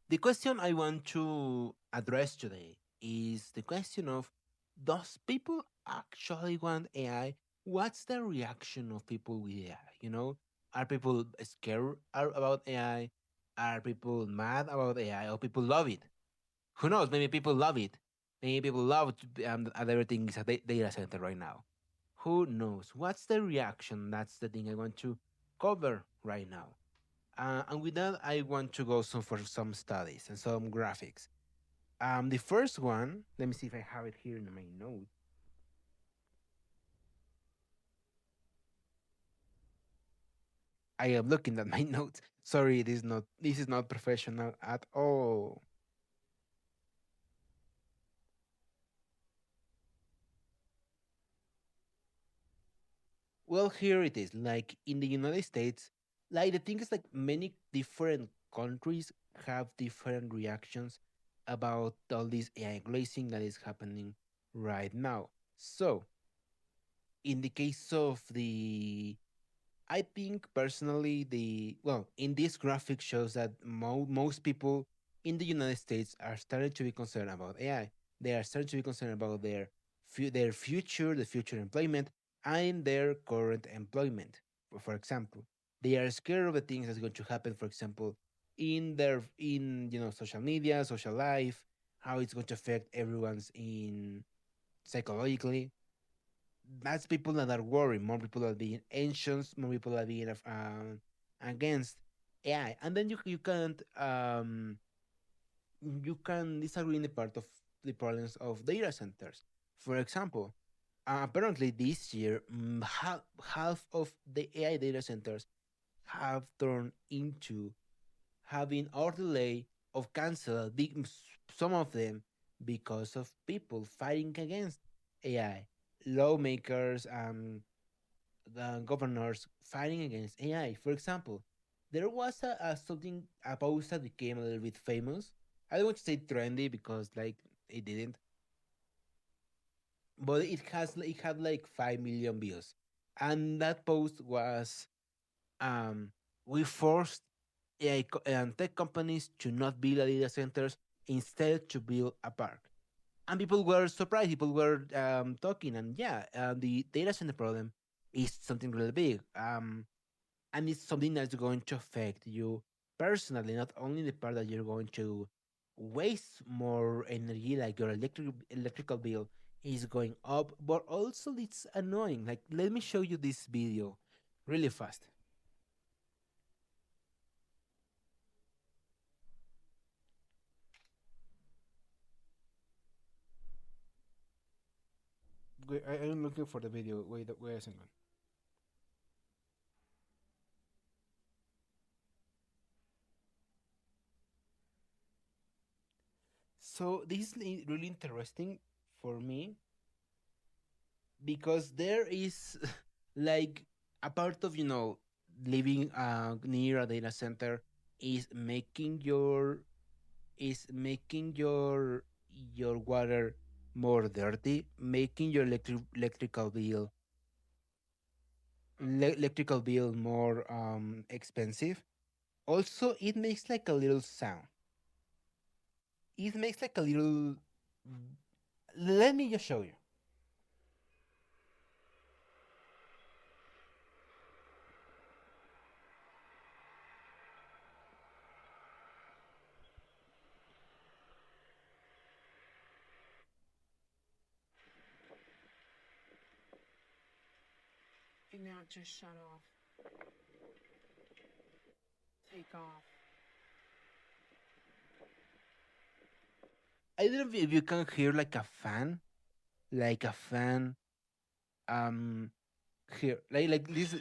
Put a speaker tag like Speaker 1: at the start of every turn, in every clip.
Speaker 1: The question I want to address today is the question of, does people actually want AI? What's the reaction of people with AI? Are people scared about AI? Are people mad about AI? Or people love it? Who knows? Maybe people love it. Maybe people love it, and everything is a data center right now. Who knows? What's the reaction? That's the thing I want to cover right now. And with that, I want to go for some studies and some graphics. The first one, let me see if I have it here in my notes. I am looking at my notes. Sorry, this is not professional at all. Well, here it is. Like in the United States, like the thing is like many different countries have different reactions about all this AI glazing that is happening right now. So, in the case of I think personally in this graphic shows that most people in the United States are starting to be concerned about AI. They are starting to be concerned about their future, the future employment, and their current employment. For example, they are scared of the things that's going to happen. For example, in social media, social life, how it's going to affect everyone's in psychologically. That's people that are worried. More people are being anxious. More people are being against AI, and then you can disagree in the part of the problems of data centers. For example, apparently this year, half of the AI data centers have turned into having or delay of cancel some of them because of people fighting against AI, lawmakers, the governors fighting against AI. For example, there was a post that became a little bit famous. I don't want to say trendy because like it didn't, but it had like 5 million views, and that post was um we forced and tech companies to not build data centers, instead to build a park. And people were surprised. People were talking, and yeah, the data center problem is something really big. And it's something that's going to affect you personally, not only the part that you're going to waste more energy, like your electrical bill is going up, but also it's annoying. Like, let me show you this video really fast. Wait, I'm looking for the video. Wait a second. So this is really interesting for me because there is like a part of living near a data center is making your water more dirty, making your electrical bill more expensive. Also, it makes like a little sound. It makes like a little. Let me just show you.
Speaker 2: And now it just shut off. Take off.
Speaker 1: I don't know if you can hear like a fan. Um, here, like this.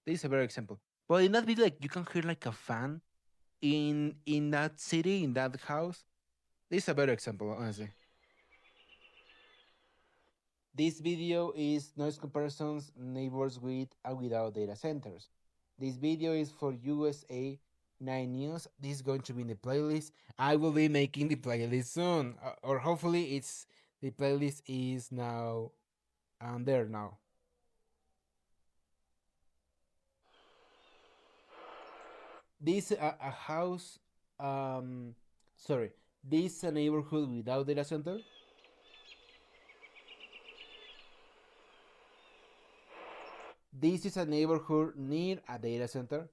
Speaker 1: This is a better example. But in that video, like you can hear like a fan in that city, in that house. This is a better example, honestly. This video is noise comparisons neighbors with and without data centers. This video is for USA 9 News. This is going to be in the playlist. I will be making the playlist soon, or hopefully the playlist is now there now. This a house. Um, sorry, this is a neighborhood without data center. This is a neighborhood near a data center.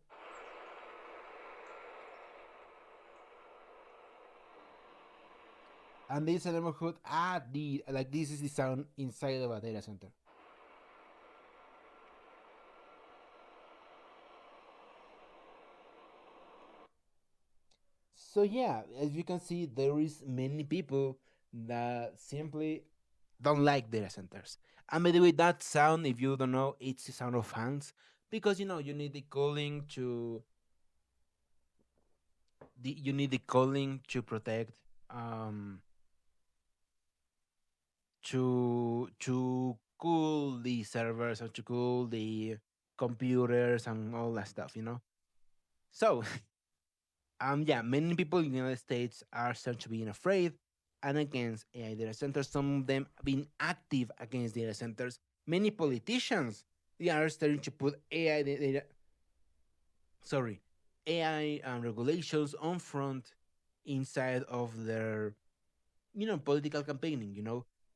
Speaker 1: And this is a neighborhood at the, like, this is the sound inside of a data center. So yeah, as you can see, there is many people that simply don't like data centers. And by the way, that sound, if you don't know, it's the sound of fans, because you need the cooling to protect, um to cool the servers and to cool the computers and all that stuff. So yeah, many people in the United States are said to being afraid and against AI data centers. Some of them being active against data centers. Many politicians, they are starting to put sorry, AI regulations on front inside of their political campaigning.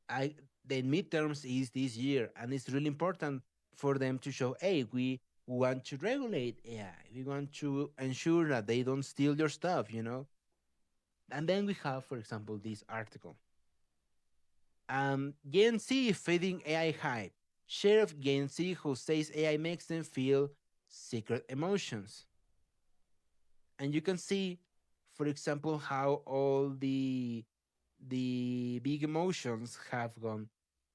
Speaker 1: I The midterms is this year, and it's really important for them to show, hey, we want to regulate AI. We want to ensure that they don't steal your stuff. And then we have, for example, this article. Gen Z feeding AI hype. Share of Gen Z who says AI makes them feel secret emotions. And you can see, for example, how all the big emotions have gone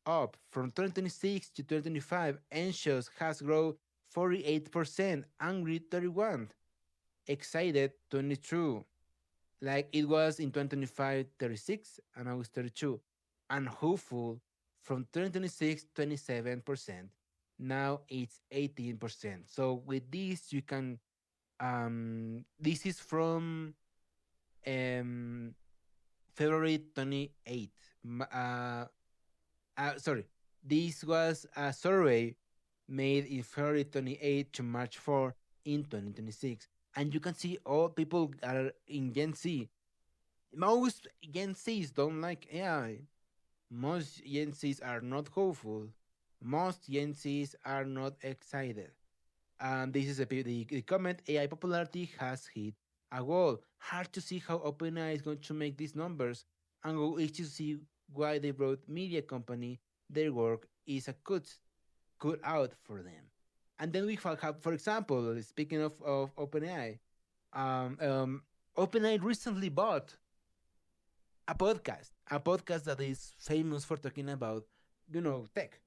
Speaker 1: up from 2026 to 2025. Anxious has grown 48%, angry 31, excited 22. Like it was in 2025 36, and now it's 32. And hopeful from 2026 27%. Now it's 18%. So with this you can this is from um February 28th. Sorry, this was a survey made in February 28 to March 4 in 2026. And you can see all people are in Gen Z. Most Gen Zs don't like AI. Most Gen Zs are not hopeful. Most Gen Zs are not excited. And this is the comment: AI popularity has hit a wall. Hard to see how OpenAI is going to make these numbers, and go each to see why they brought media company their work is a cut out for them. And then we have, for example, speaking of OpenAI, um, um, OpenAI recently bought a podcast that is famous for talking about, tech.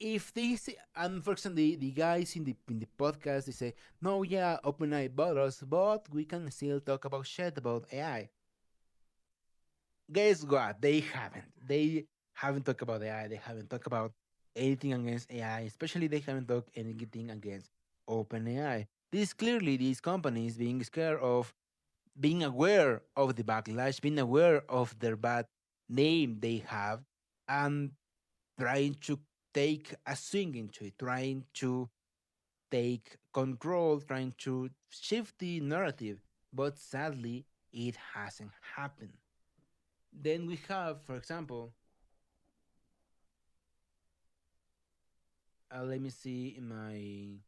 Speaker 1: If this and for example the guys in the podcast, they say, no, yeah, OpenAI bought us, but we can still talk about shit about AI. Guess what? They haven't talked about AI. They haven't talked about anything against AI. Especially they haven't talked anything against OpenAI. This clearly these companies being scared of, being aware of the backlash, being aware of their bad name they have, and trying to take a swing into it, trying to take control, trying to shift the narrative. But sadly, it hasn't happened. Then we have, for example, let me see in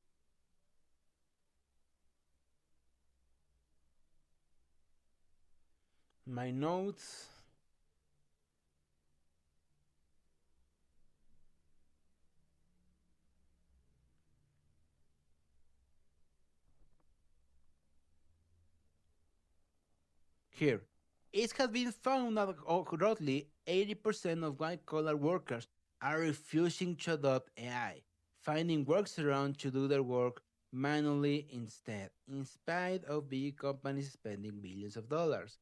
Speaker 1: my notes. Here, it has been found that roughly 80% of white collar workers are refusing to adopt AI, finding workarounds to do their work manually instead, in spite of big companies spending billions of dollars.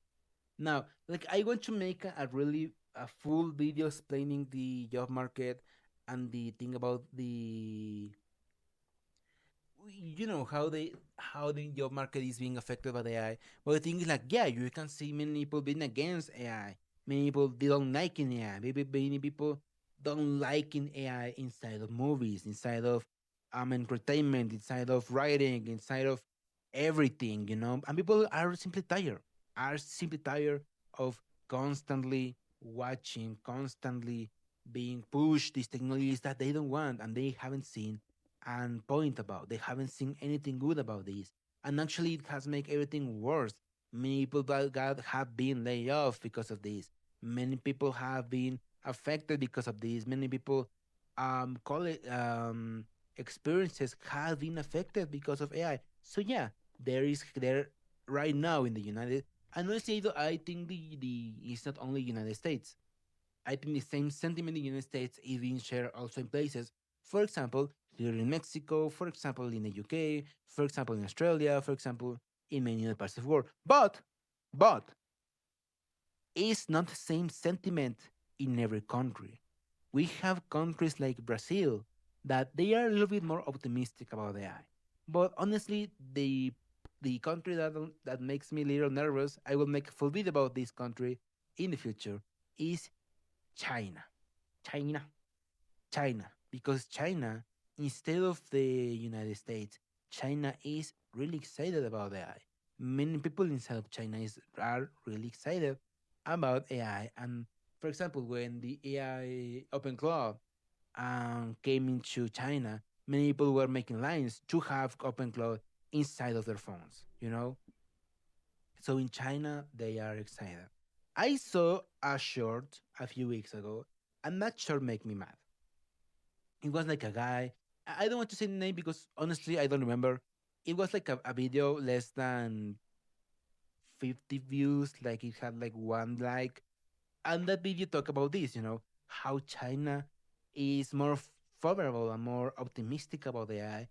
Speaker 1: Now, like, I want to make a really a full video explaining the job market and the thing about the how the job market is being affected by the AI. But the thing is, like, yeah, you can see many people being against AI. Many people, they don't like AI. Maybe many people don't like in AI inside of movies, inside of entertainment, inside of writing, inside of everything, and people are simply tired of constantly watching, constantly being pushed these technologies that they don't want and they haven't seen and point about. They haven't seen anything good about this. And actually it has made everything worse. Many people have been laid off because of this. Many people have been affected because of this. Many people call it experiences have been affected because of AI. So yeah, there right now in the United. And honestly, I think the it's not only United States. I think the same sentiment in the United States is being shared also in places. For example, here in Mexico, for example, in the UK, for example, in Australia, for example, in many other parts of the world. But it's not the same sentiment in every country. We have countries like Brazil that they are a little bit more optimistic about AI. But honestly, the country that makes me a little nervous, I will make a full video about this country in the future, is China. China. China. Because China, instead of the United States, China is really excited about AI. Many people inside of China are really excited about AI. And for example, when the AI Open Cloud came into China, many people were making lines to have Open Cloud inside of their phones. So in China, they are excited. I saw a short a few weeks ago, and that short made me mad. It was like a guy. I don't want to say the name because honestly, I don't remember. It was like a video less than 50 views, like it had like one like. And that video talk about this, how China is more favorable and more optimistic about AI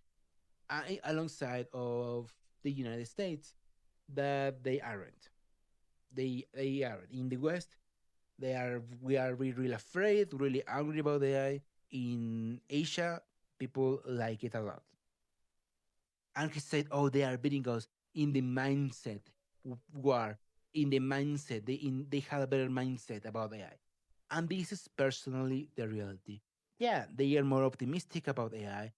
Speaker 1: alongside of the United States that they aren't. They aren't. In the West, we are really afraid, really angry about AI. In Asia, people like it a lot. And he said, "Oh, they are beating us in the mindset war, in the mindset. They have a better mindset about AI." And this is personally the reality. Yeah, they are more optimistic about AI.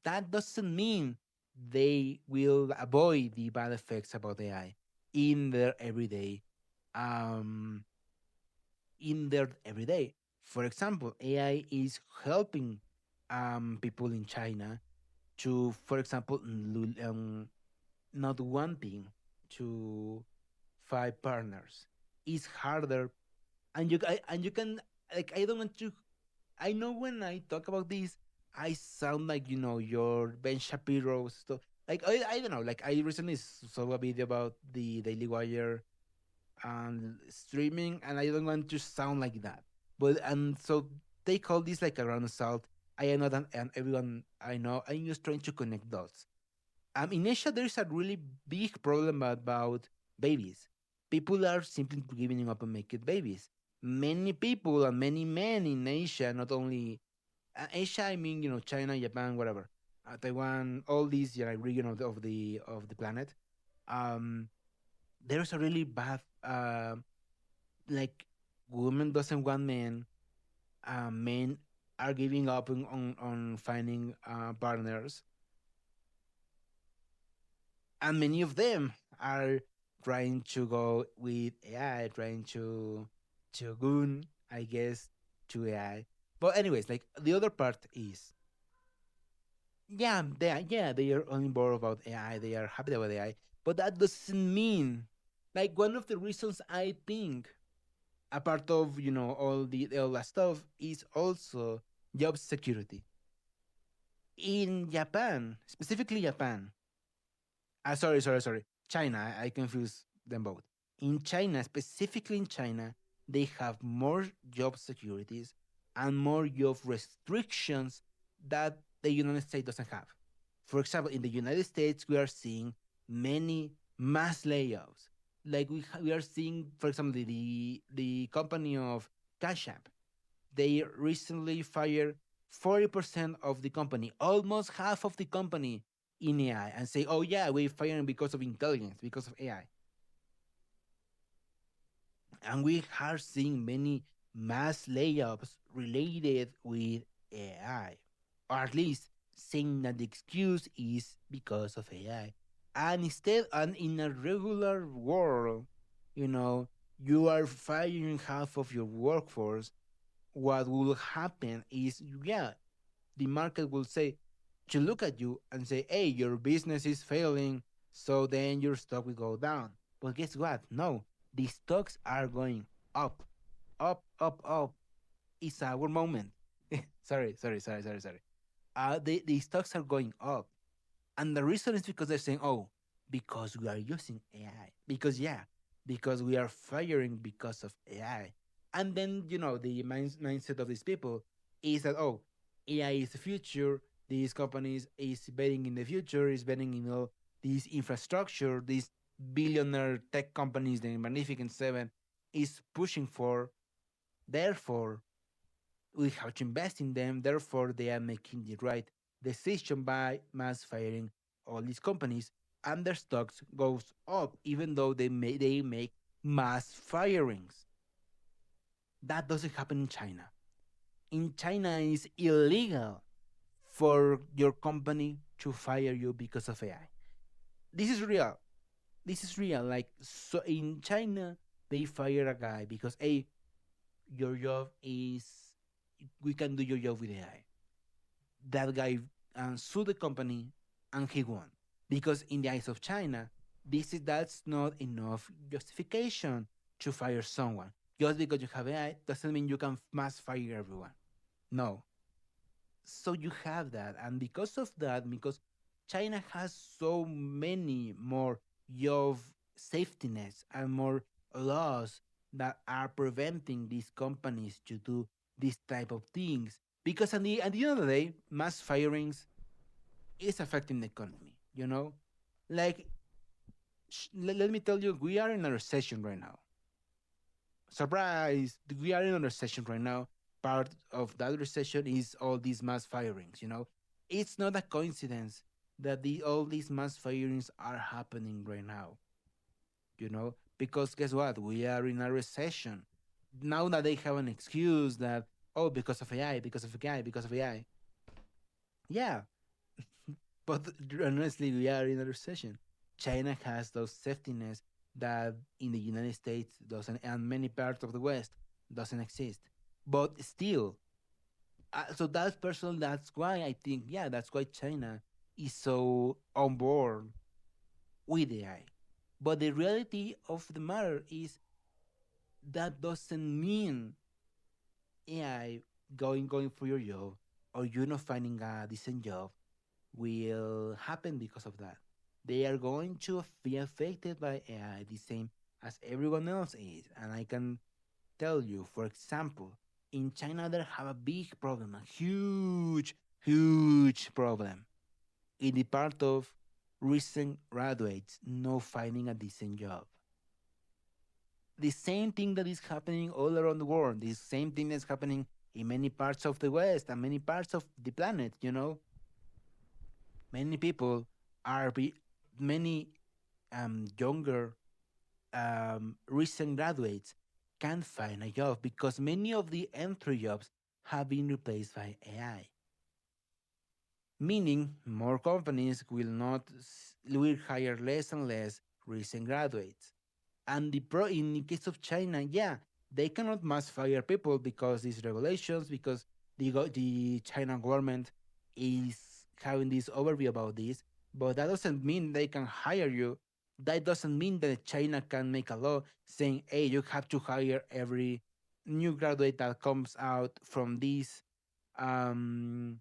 Speaker 1: That doesn't mean they will avoid the bad effects about AI in their everyday um in their everyday. For example, AI is helping people in China to, for example, not wanting to find partners. It's harder, and you can like I don't want to. I know when I talk about this, I sound like your Ben Shapiro stuff. Like I don't know. Like I recently saw a video about the Daily Wire and streaming, and I don't want to sound like that. But and so they call this like a ground assault. I am not, and everyone I know. I'm just trying to connect dots. In Asia, there is a really big problem about babies. People are simply giving up on making babies. Many people and many men in Asia, not only Asia, I mean China, Japan, whatever, Taiwan, all these region of the planet. Um, there's a really bad like women doesn't want men. Men are giving up on finding partners, and many of them are trying to go with AI, trying to goon, I guess, to AI. But anyways, like the other part is, they are on board about AI. They are happy about AI, but that doesn't mean like one of the reasons I think a part of all that stuff is also job security in Japan, specifically Japan. Sorry. China. I confuse them both. In China, specifically in China, they have more job securities and more job restrictions that the United States doesn't have. For example, in the United States, we are seeing many mass layoffs. Like we are seeing, for example, the company of Cash App. They recently fired 40% of the company, almost half of the company in AI, and say, "Oh yeah, we're firing because of intelligence, because of AI." And we are seeing many mass layoffs related with AI, or at least saying that the excuse is because of AI. And instead, and in a regular world, you know, you are firing half of your workforce. What will happen is, yeah, the market will say, to look at you and say, hey, your business is failing, so then your stock will go down. But guess what? No, the stocks are going up, up, up, up. It's our moment. Sorry. The stocks are going up. And the reason is because they're saying, oh, because we are using AI. Because, yeah, because we are firing because of AI. And then, the mindset of these people is that, oh, AI is the future. These companies is betting in the future, is betting in all this infrastructure, these billionaire tech companies, the Magnificent Seven, is pushing for. Therefore, we have to invest in them. Therefore, they are making the right decision by mass firing all these companies, and their stocks goes up, even though they make mass firings. That doesn't happen in China. In China, it's illegal for your company to fire you because of AI. This is real. This is real. Like, so in China, they fire a guy because, hey, your job is, we can do your job with AI. That guy sued the company, and he won. Because in the eyes of China, that's not enough justification to fire someone. Just because you have AI doesn't mean you can mass fire everyone. No. So you have that, and because of that, because China has so many more job safety nets and more laws that are preventing these companies to do this type of things. Because at the end of the day, mass firings is affecting the economy. Like, let me tell you, we are in a recession right now. Surprise! We are in a recession right now. Part of that recession is all these mass firings. It's not a coincidence that all these mass firings are happening right now. Because guess what? We are in a recession. Now that they have an excuse that, oh, because of AI, because of AI, because of AI. Yeah, but honestly, we are in a recession. China has those safety nets that in the United States doesn't, and many parts of the West doesn't exist. But still, so that's personal. That's why I think, yeah, that's why China is so on board with AI. But the reality of the matter is that doesn't mean AI going for your job, or you not finding a decent job will happen because of that. They are going to be affected by AI the same as everyone else is. And I can tell you, for example, in China, they have a big problem, a huge, huge problem in the part of recent graduates not finding a decent job. The same thing that is happening all around the world, the same thing that's happening in many parts of the West and many parts of the planet. Many people many younger recent graduates can't find a job because many of the entry jobs have been replaced by AI. Meaning, more companies will hire less and less recent graduates. And in the case of China, yeah, they cannot mass fire people because these regulations, because the China government is having this overview about this. But that doesn't mean they can hire you. That doesn't mean that China can make a law saying, hey, you have to hire every new graduate that comes out um,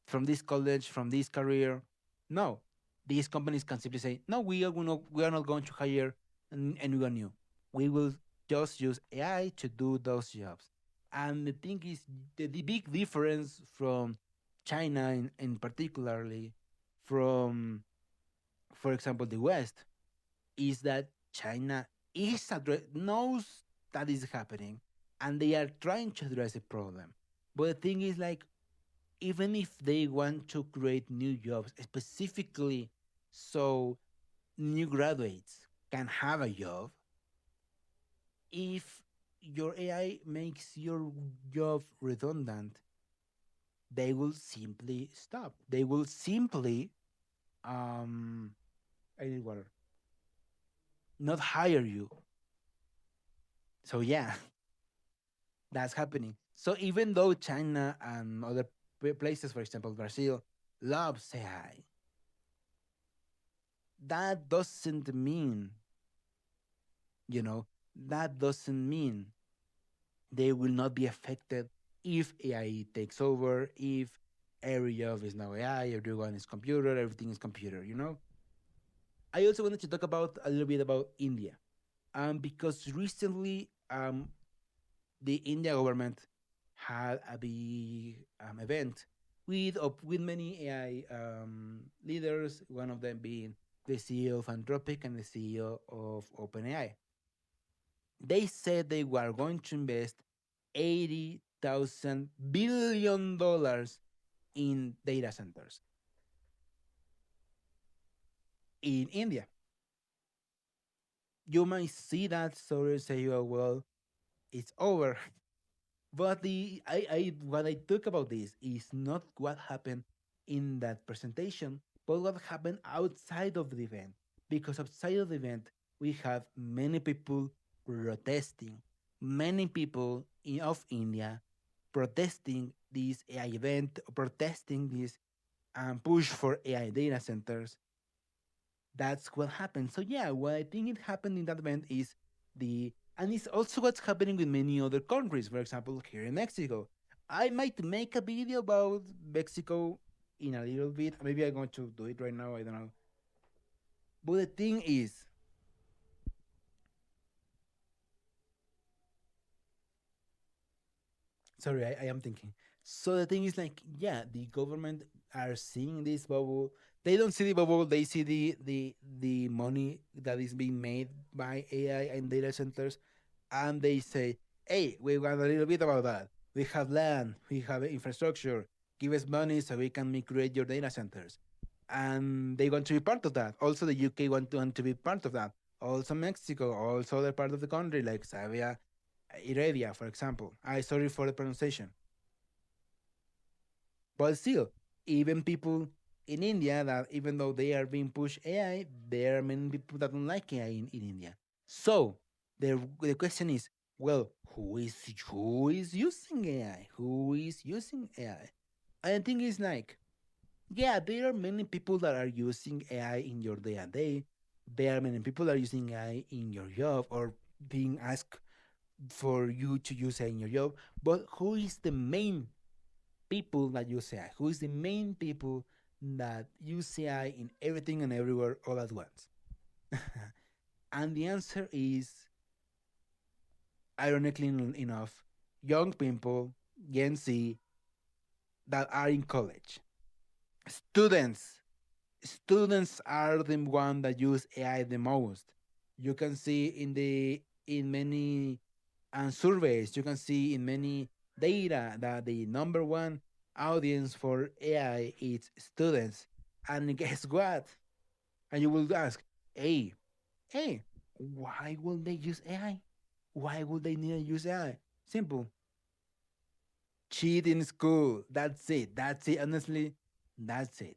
Speaker 1: from this college, from this career. No, these companies can simply say, no, we are not going to hire anyone new. We will just use AI to do those jobs. And the thing is, the big difference from China, in particularly from, for example, the West, is that China knows that is happening, and they are trying to address the problem. But the thing is, like, even if they want to create new jobs specifically so new graduates can have a job, if your AI makes your job redundant, they will simply stop. They will simply um I need water, not hire you. So yeah, that's happening. So even though China and other places, for example Brazil, loves AI, that doesn't mean, you know, that doesn't mean they will not be affected if AI takes over, if every job is now AI, everyone is computer, everything is computer, you know? I also wanted to talk about a little bit about India. Because recently the India government had a big event with many AI leaders, one of them being the CEO of Anthropic and the CEO of OpenAI. They said they were going to invest $80,000 billion in data centers in India. You might see that story and say, "Oh well, it's over." But I what I took about this is not what happened in that presentation, but what happened outside of the event. Because outside of the event, we have many people protesting, many people of India protesting this AI event, protesting this push for AI data centers. That's what happened. So yeah, what I think it happened in that event is the and it's also what's happening with many other countries. For example, here in Mexico, I might make a video about Mexico in a little bit. Maybe I'm going to do it right now. I don't know. But the thing is, sorry, I am thinking. So the thing is, like, yeah, the government are seeing this bubble. They don't see the bubble. They see the money that is being made by AI and data centers, and they say, "Hey, we want a little bit about that. We have land. We have infrastructure. Give us money so we can create your data centers." And they want to be part of that. Also, the UK want to be part of that. Also, Mexico. Also, other part of the country like Sabia, Heredia, for example. I sorry for the pronunciation, but still, even people in India that even though they are being pushed AI, there are many people that don't like AI in India. So the question is, well, who is using AI? Who is using AI? I think it's like, yeah, there are many people that are using AI in your day and day. There are many people that are using AI in your job or being asked for you to use AI in your job. But who is the main people that use AI? Who is the main people that use AI in everything and everywhere all at once? And the answer is, ironically enough, young people, Gen Z, that are in college. Students. Students are the one that use AI the most. You can see in many surveys, you can see in many data that the number one audience for AI is students. And guess what? And you will ask, hey, hey, why will they use AI? Why would they need to use AI? Simple. Cheat in school. That's it. That's it. Honestly, that's it.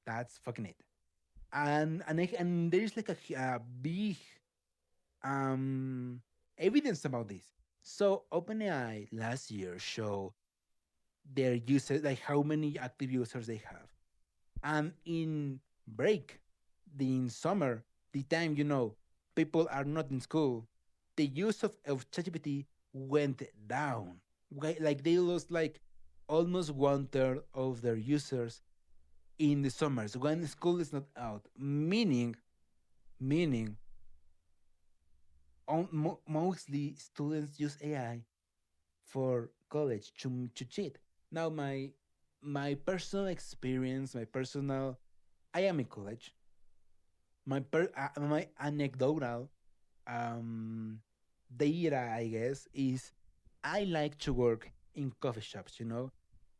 Speaker 1: That's fucking it. And there is like a big um evidence about this. So OpenAI last year showed their users, like how many active users they have. And in break, in summer, the time people are not in school, the use of ChatGPT went down. Like they lost like almost one third of their users in the summers when school is not out. Meaning, mostly students use AI for college to cheat. Now my personal experience, my personal I am in college. My anecdotal um data, I guess, is I like to work in coffee shops.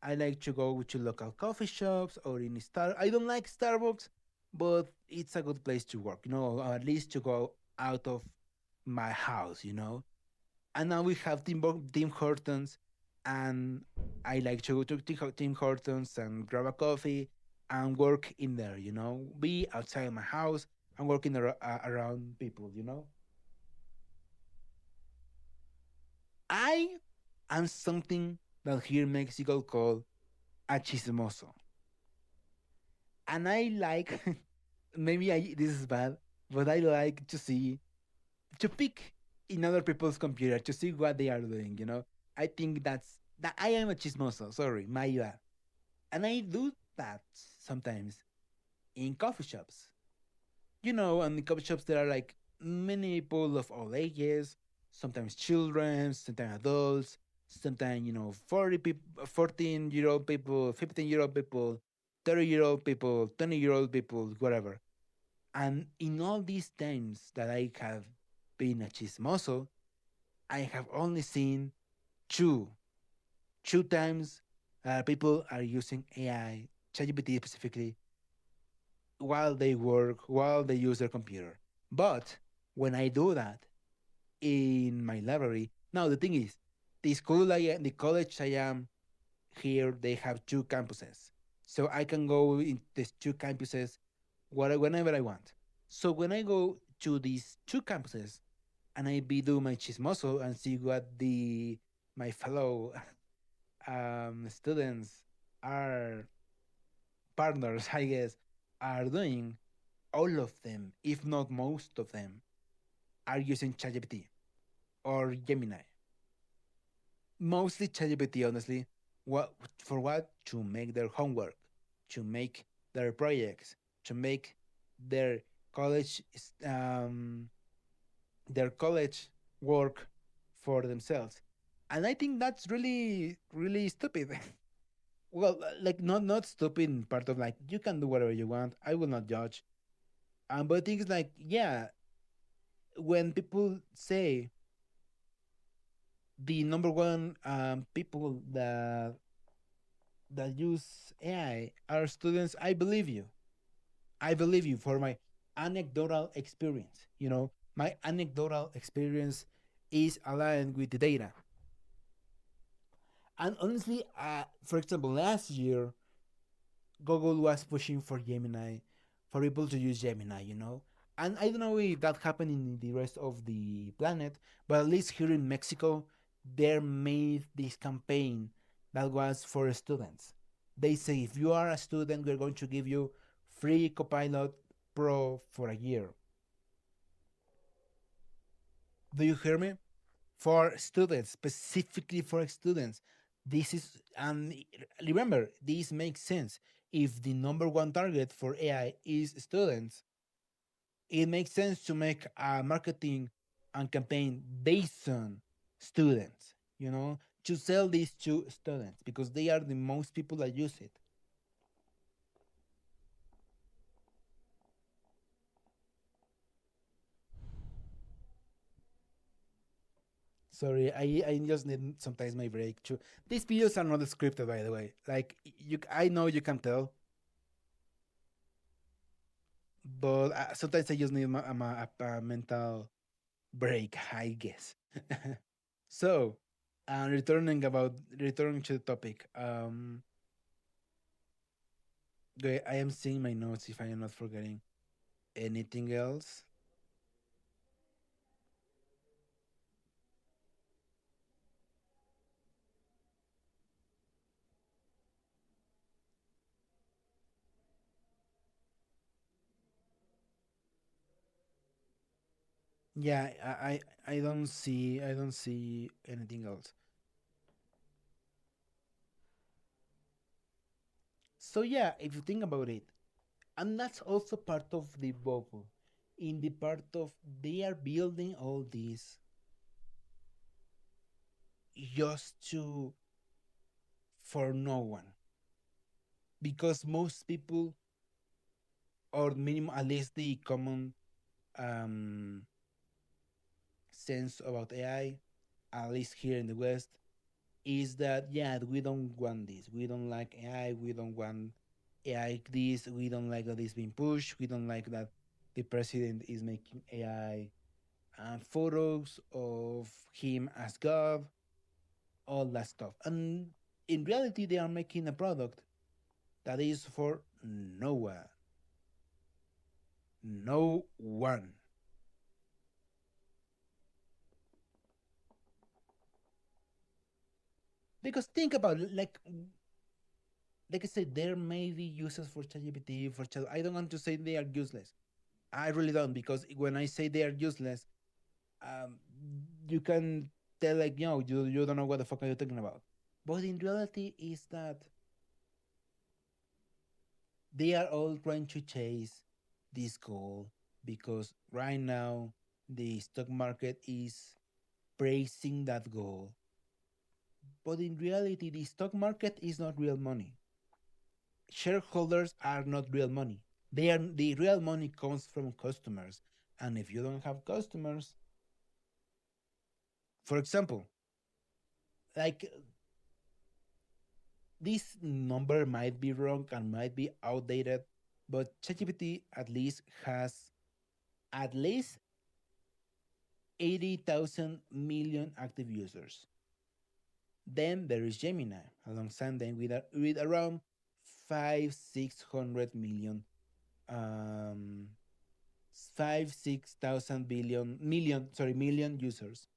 Speaker 1: I like to go to local coffee shops or in Star. I don't like Starbucks, but it's a good place to work. Or at least to go out of my house. And now we have Tim Hortons. and I like to go to Tim Hortons and grab a coffee and work in there. Be outside my house and working around people. I am something that here in Mexico call a chismoso, and I like maybe this is bad, but I like to peek in other people's computer to see what they are doing. I think that I am a chismoso. Sorry, my bad, and I do that sometimes in coffee shops. And in coffee shops there are like many people of all ages, sometimes children, sometimes adults, sometimes 40 people, 14-year-old people, 15-year-old people, 30-year-old people, 20-year-old people, whatever. And in all these times that I have been a chismoso, I have only seen two two times people are using AI, ChatGPT specifically, while they work, while they use their computer. But when I do that in my library, now the thing is, the college I am here, they have two campuses, so I can go in these two campuses whenever I want. So when I go to these two campuses and I be do my chismoso and see what the my fellow students are partners, I guess, are doing, all of them, if not most of them, are using ChatGPT or Gemini. Mostly ChatGPT, honestly. What for? What to make their homework, to make their projects, to make their college um, their college work for themselves. And I think that's really really stupid. Well, like not stupid in part of like you can do whatever you want. I will not judge. But things like yeah, when people say the number one people that use AI are students, I believe you. I believe you for my anecdotal experience. My anecdotal experience is aligned with the data. And honestly, for example, last year Google was pushing for Gemini, for people to use Gemini, And I don't know if that happened in the rest of the planet, but at least here in Mexico, they made this campaign that was for students. They say if you are a student, we're going to give you free Copilot Pro for a year. Do you hear me? For students, specifically for students. This is, and remember, this makes sense. If the number one target for AI is students, it makes sense to make a marketing and campaign based on students, to sell these to students because they are the most people that use it. Sorry, I just need sometimes my break too. These videos are not scripted, by the way. Like I know you can tell, but sometimes I just need a mental break, I guess. So, returning to the topic. Okay, I am seeing my notes if I am not forgetting anything else. Yeah, I don't see anything else. So yeah, if you think about it, and that's also part of the bubble, in the part of they are building all this just to for no one, because most people, or minimum at least the common um sense about AI, at least here in the West, is that yeah, we don't want this. We don't like AI. We don't want AI this. We don't like that it's being pushed. We don't like that the president is making AI photos of him as God all that stuff. And in reality, they are making a product that is for nowhere, no one. Because think about it, like I said, there may be uses for ChatGPT for chat. I don't want to say they are useless. I really don't, because when I say they are useless, um, you can tell like you don't know what the fuck are you talking about. But in reality, is that they are all trying to chase this goal because right now the stock market is praising that goal. But in reality, the stock market is not real money. Shareholders are not real money. They are the real money comes from customers. And if you don't have customers, for example, like this number might be wrong and might be outdated, but ChatGPT at least has at least 80,000 million active users. Then there is Gemini alongside them with around 600 million, um, 6,000 billion million sorry million users.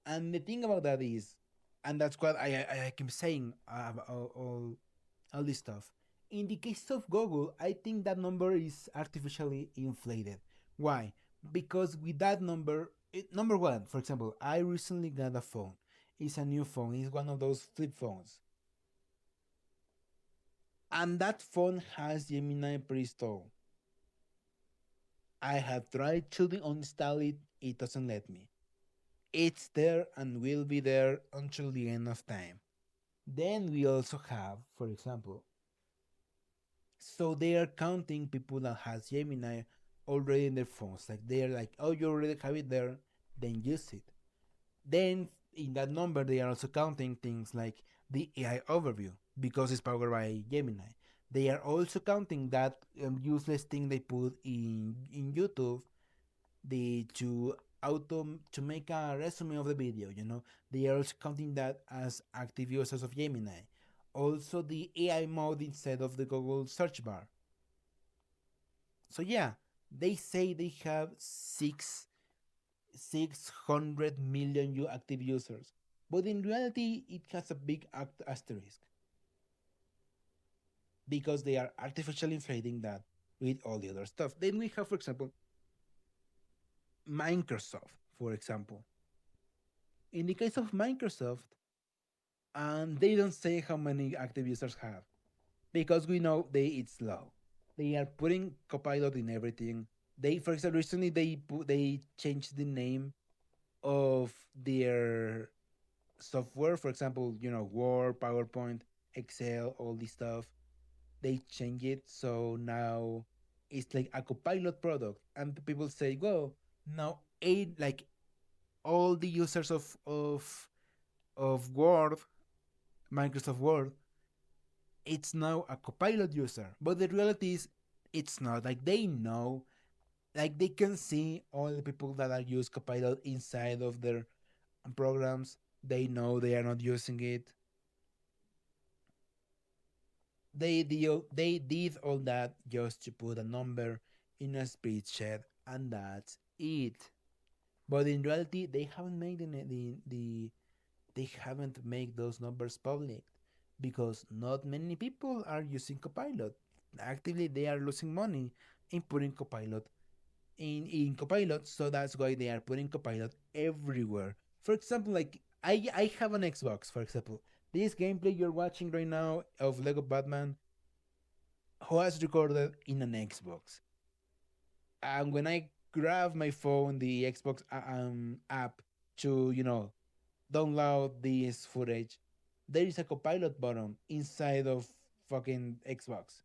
Speaker 1: And the thing about that is, and that's what I keep saying about all this stuff. In the case of Google, I think that number is artificially inflated. Why? Because with that number, number one, for example, I recently got a phone. It's a new phone. It's one of those flip phones, and that phone has Gemini pre-installed. I have tried to uninstall it. It doesn't let me. It's there and will be there until the end of time. Then we also have, for example, so they are counting people that has Gemini already in their phones. Like they're like, oh, you already have it there, then use it. Then in that number, they are also counting things like the AI overview because it's powered by Gemini. They are also counting that useless thing they put in YouTube, the to make a resume of the video. They are also counting that as active users of Gemini. Also, the AI mode instead of the Google search bar. So yeah, they say they have 600 million active users, but in reality, it has a big asterisk because they are artificially inflating that with all the other stuff. Then we have, for example, Microsoft, for example. In the case of Microsoft, and they don't say how many active users have because we know it's low. They are putting Copilot in everything. They, for example, recently they changed the name of their software. For example, Word, PowerPoint, Excel, all this stuff. They change it so now it's like a Copilot product, and people say, "Well, now all the users of Word, Microsoft Word, it's now a Copilot user." But the reality is, it's not. Like they know, like they can see all the people that are use Copilot inside of their programs. They know they are not using it. They did all that just to put a number in a spreadsheet, and that's it. But in reality, they haven't made they haven't made those numbers public because not many people are using Copilot. Actively, they are losing money in putting Copilot in Copilot, so that's why they are putting Copilot everywhere. For example, like I have an Xbox, for example. This gameplay you're watching right now of Lego Batman was recorded in an Xbox. And when I grab my phone, the Xbox app to download this footage, there is a Copilot button inside of fucking Xbox.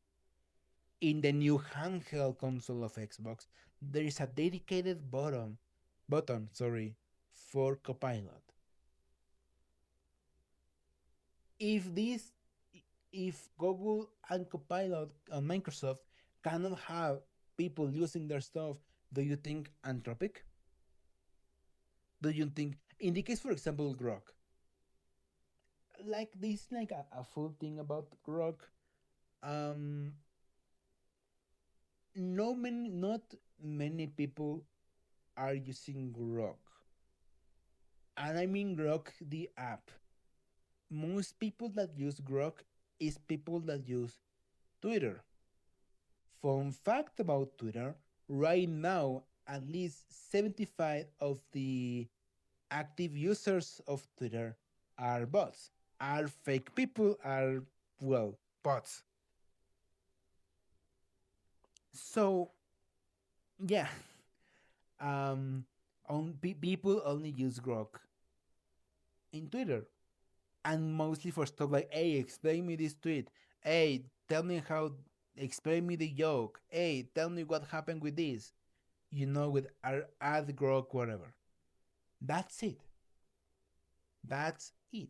Speaker 1: In the new handheld console of Xbox, there is a dedicated button, for Copilot. If this if Google and Copilot and Microsoft cannot have people using their stuff, do you think Anthropic? Do you think In the case, for example, Grok, like this, like a full thing about Grok. Um, not many people are using Grok, and I mean Grok the app. Most people that use Grok is people that use Twitter. Fun fact about Twitter: right now, at least 75 of the active users of Twitter are bots, are fake people, are, well, bots. So, yeah, um, people only use Grok in Twitter, and mostly for stuff like, hey, explain me this tweet. Hey, tell me how, explain me the joke. Hey, tell me what happened with this. With our ad Grok, whatever. That's it. That's it.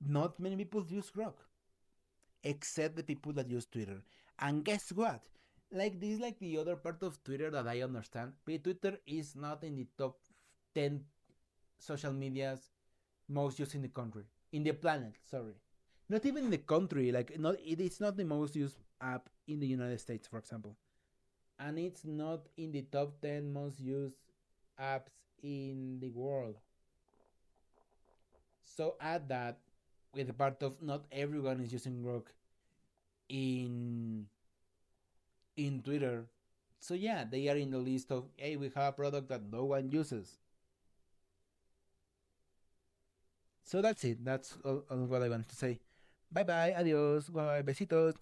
Speaker 1: Not many people use Grok, except the people that use Twitter. And guess what? Like this, like the other part of Twitter that I understand, Twitter is not in the top 10 social medias most used in the country, in the planet. Sorry, not even in the country. Like, not, it is not the most used app in the United States, for example, and it's not in the top 10 most used apps in the world. So add that with the part of not everyone is using Grok in Twitter. So yeah, they are in the list of, hey, we have a product that no one uses. So that's it. That's all what I want to say. Bye bye, adios, bye, besitos.